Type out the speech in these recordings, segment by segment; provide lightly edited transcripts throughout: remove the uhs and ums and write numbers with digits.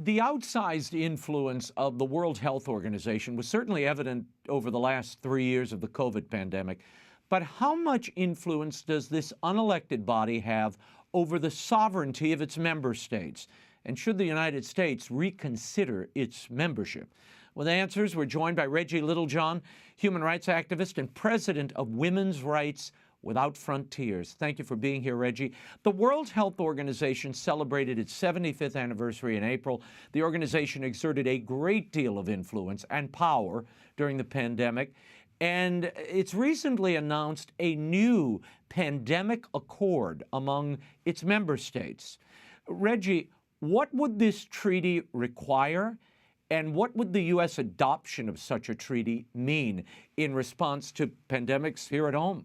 The outsized influence of the World Health Organization was certainly evident over the last 3 years of the COVID pandemic. But how much influence does this unelected body have over the sovereignty of its member states? And should the United States reconsider its membership? With answers, we're joined by Reggie Littlejohn, human rights activist and president of Women's Rights Without Frontiers. Thank you for being here, Reggie. The World Health Organization celebrated its 75th anniversary in April. The organization exerted a great deal of influence and power during the pandemic, and it's recently announced a new pandemic accord among its member states. Reggie, what would this treaty require, and what would the U.S. adoption of such a treaty mean in response to pandemics here at home?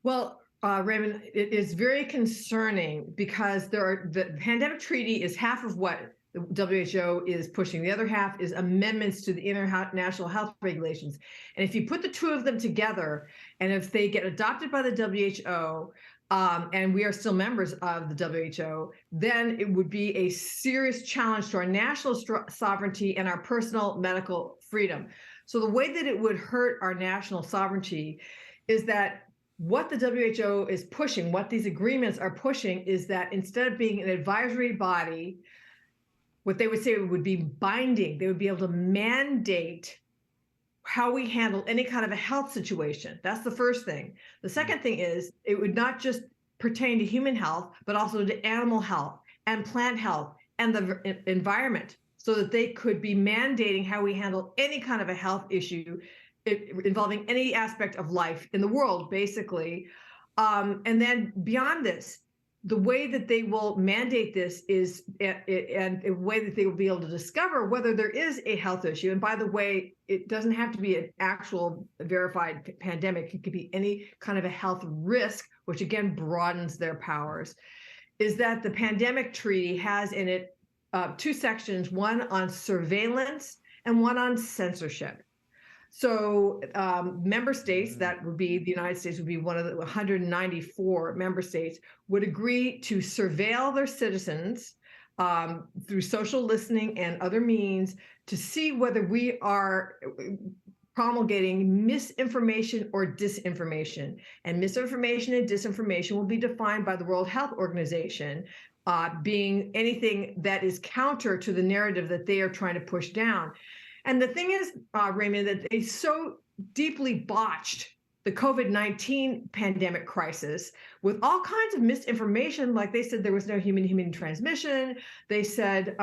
Well, Raymond, it is very concerning because the pandemic treaty is half of what the WHO is pushing. The other half is amendments to the international health regulations. And if you put the two of them together, and if they get adopted by the WHO, and we are still members of the WHO, then it would be a serious challenge to our national sovereignty and our personal medical freedom. So the way that it would hurt our national sovereignty is that what the WHO is pushing, what these agreements are pushing, is that instead of being an advisory body, what they would say would be binding. They would be able to mandate how we handle any kind of a health situation. That's the first thing. The second thing is it would not just pertain to human health, but also to animal health and plant health and the environment, so that they could be mandating how we handle any kind of a health issue involving any aspect of life in the world, basically. And then beyond this, the way that they will mandate this is, and a way that they will be able to discover whether there is a health issue. And by the way, it doesn't have to be an actual verified pandemic. It could be any kind of a health risk, which again broadens their powers. Is that the pandemic treaty has in it two sections, one on surveillance and one on censorship. So member states, that would be the United States, would be one of the 194 member states, would agree to surveil their citizens through social listening and other means to see whether we are promulgating misinformation or disinformation. And misinformation and disinformation will be defined by the World Health Organization, being anything that is counter to the narrative that they are trying to push down. And the thing is, Raymond, that they so deeply botched the COVID-19 pandemic crisis with all kinds of misinformation. Like they said there was no human-to-human transmission. They said,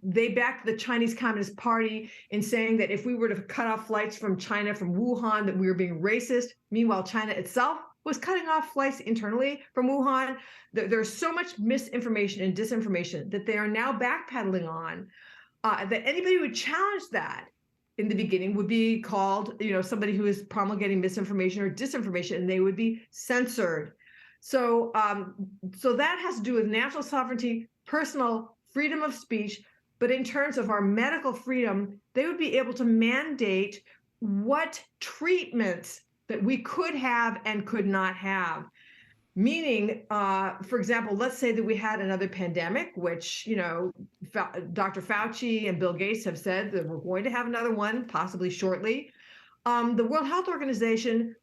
they backed the Chinese Communist Party in saying that if we were to cut off flights from China, from Wuhan, that we were being racist. Meanwhile, China itself was cutting off flights internally from Wuhan. There's so much misinformation and disinformation that they are now backpedaling on. That anybody who would challenge that in the beginning would be called, somebody who is promulgating misinformation or disinformation, and they would be censored. So, so that has to do with national sovereignty, personal freedom of speech. But in terms of our medical freedom, they would be able to mandate what treatments that we could have and could not have. Meaning, for example, let's say that we had another pandemic, which, Dr. Fauci and Bill Gates have said that we're going to have another one, possibly shortly. The World Health Organization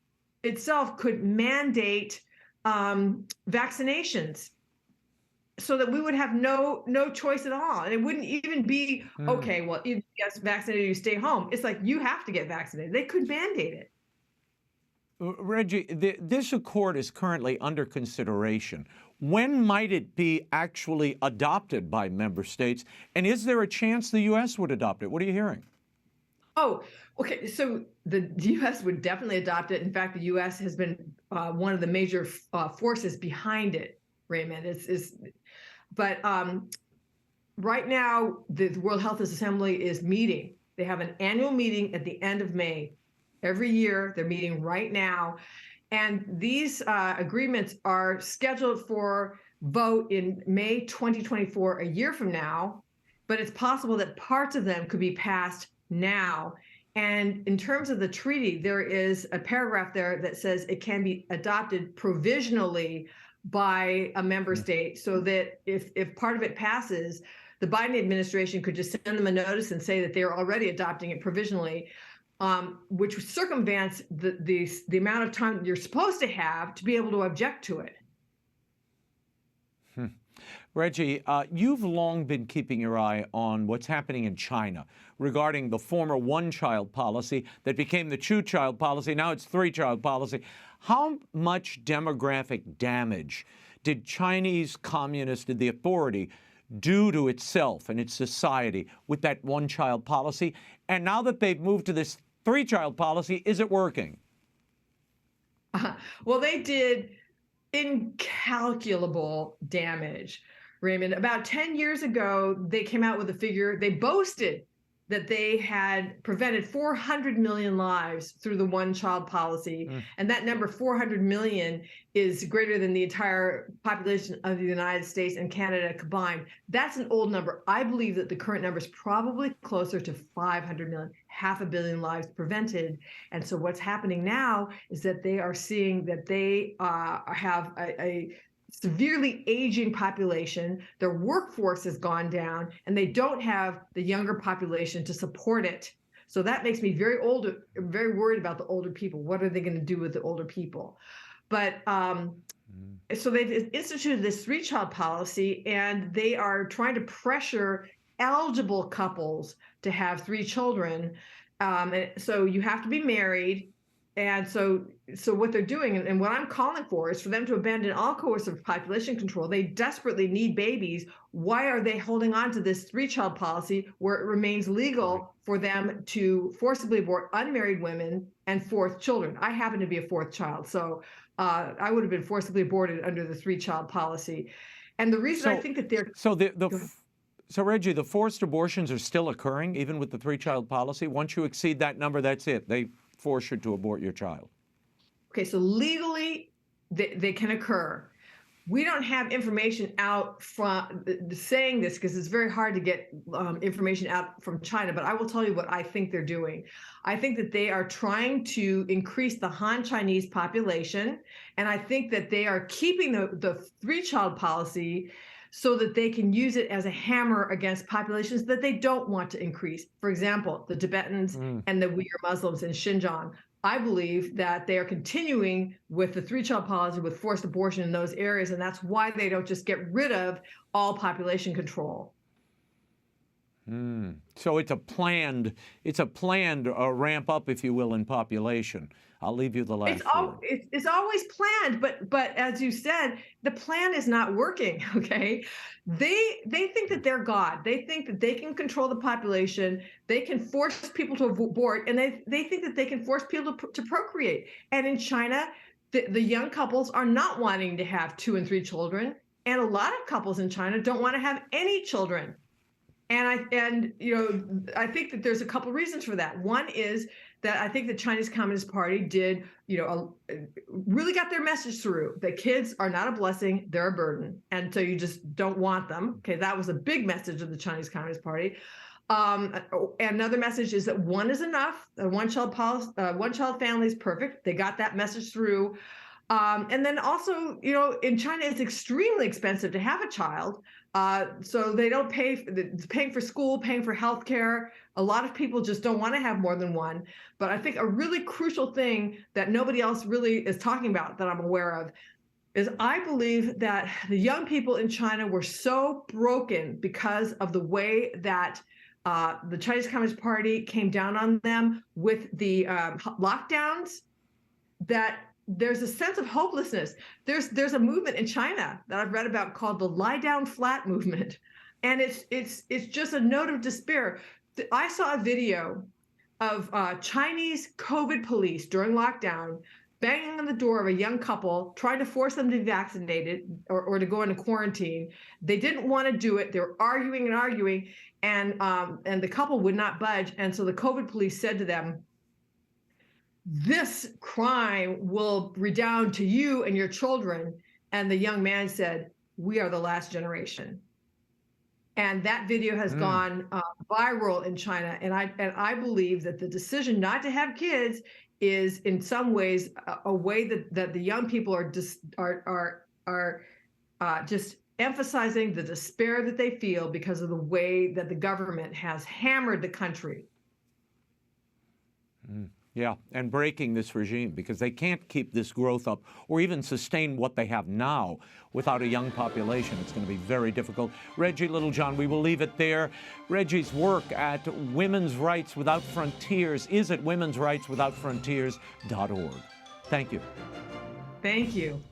itself could mandate vaccinations so that we would have no choice at all. And it wouldn't even be, okay, well, you get vaccinated, you stay home. It's like, you have to get vaccinated. They could mandate it. Reggie, this accord is currently under consideration. When might it be actually adopted by member states? And is there a chance the U.S. would adopt it? What are you hearing? Oh, okay. So the U.S. would definitely adopt it. In fact, the U.S. has been one of the major forces behind it, Raymond. But right now, the World Health Assembly is meeting. They have an annual meeting at the end of May. Every year, they're meeting right now. And these agreements are scheduled for vote in May 2024, a year from now. But it's possible that parts of them could be passed now. And in terms of the treaty, there is a paragraph there that says it can be adopted provisionally by a member state, so that if part of it passes, the Biden administration could just send them a notice and say that they're already adopting it provisionally, which circumvents the amount of time you're supposed to have to be able to object to it. Reggie, you've long been keeping your eye on what's happening in China regarding the former one-child policy that became the two-child policy. Now it's three-child policy. How much demographic damage did Chinese Communist, did the authority do to itself and its society with that one-child policy? And now that they've moved to this three-child policy, is it working? Well, they did incalculable damage, Raymond. About 10 years ago, they came out with a figure. They boasted that they had prevented 400 million lives through the one-child policy. And that number, 400 million, is greater than the entire population of the United States and Canada combined. That's an old number. I believe that the current number is probably closer to 500 million, 500 million lives prevented. And so what's happening now is that they are seeing that they have a severely aging population, their workforce has gone down, and they don't have the younger population to support it. So that makes me very worried about the older people. What are they going to do with the older people? But so they've instituted this three-child policy, and they are trying to pressure eligible couples to have 3 children. And so you have to be married. And so what they're doing, and what I'm calling for, is for them to abandon all coercive population control. They desperately need babies. Why are they holding on to this three-child policy where it remains legal for them to forcibly abort unmarried women and 4th children? I happen to be a 4th child, so I would have been forcibly aborted under the three-child policy. And the reason I think that they're... So Reggie, the forced abortions are still occurring even with the three-child policy? Once you exceed that number, that's it. They force you to abort your child. Okay, so legally, they can occur. We don't have information out from saying this because it's very hard to get information out from China, but I will tell you what I think they're doing. I think that they are trying to increase the Han Chinese population, and I think that they are keeping the three-child policy so that they can use it as a hammer against populations that they don't want to increase. For example, the Tibetans and the Uyghur Muslims in Xinjiang. I believe that they are continuing with the three-child policy with forced abortion in those areas, and that's why they don't just get rid of all population control. So it's a planned ramp up, if you will, in population. I'll leave you the last word. It's always planned, but as you said, the plan is not working. Okay, they think that they're God. They think that they can control the population. They can force people to abort, and they think that they can force people to procreate. And in China, the young couples are not wanting to have 2 and 3 children, and a lot of couples in China don't want to have any children. And I think that there's a couple reasons for that. One is that I think the Chinese Communist Party did, really got their message through that kids are not a blessing, they're a burden. And so you just don't want them. Okay, that was a big message of the Chinese Communist Party. And another message is that one is enough. A one-child family is perfect. They got that message through. And then also, in China, it's extremely expensive to have a child. So they don't paying for school, paying for healthcare. A lot of people just don't want to have more than one. But I think a really crucial thing that nobody else really is talking about that I'm aware of is I believe that the young people in China were so broken because of the way that the Chinese Communist Party came down on them with the lockdowns that there's a sense of hopelessness. There's a movement in China that I've read about called the lie down flat movement. And it's just a note of despair. I saw a video of Chinese COVID police during lockdown banging on the door of a young couple, trying to force them to be vaccinated or to go into quarantine. They didn't want to do it. They were arguing and arguing, and the couple would not budge. And so the COVID police said to them, "This crime will redound to you and your children." And the young man said, "We are the last generation." And that video has gone viral in China. And I believe that the decision not to have kids is in some ways a way that the young people are are just emphasizing the despair that they feel because of the way that the government has hammered the country. Yeah, and breaking this regime, because they can't keep this growth up or even sustain what they have now without a young population. It's going to be very difficult. Reggie Littlejohn, we will leave it there. Reggie's work at Women's Rights Without Frontiers is at womensrightswithoutfrontiers.org. Thank you. Thank you.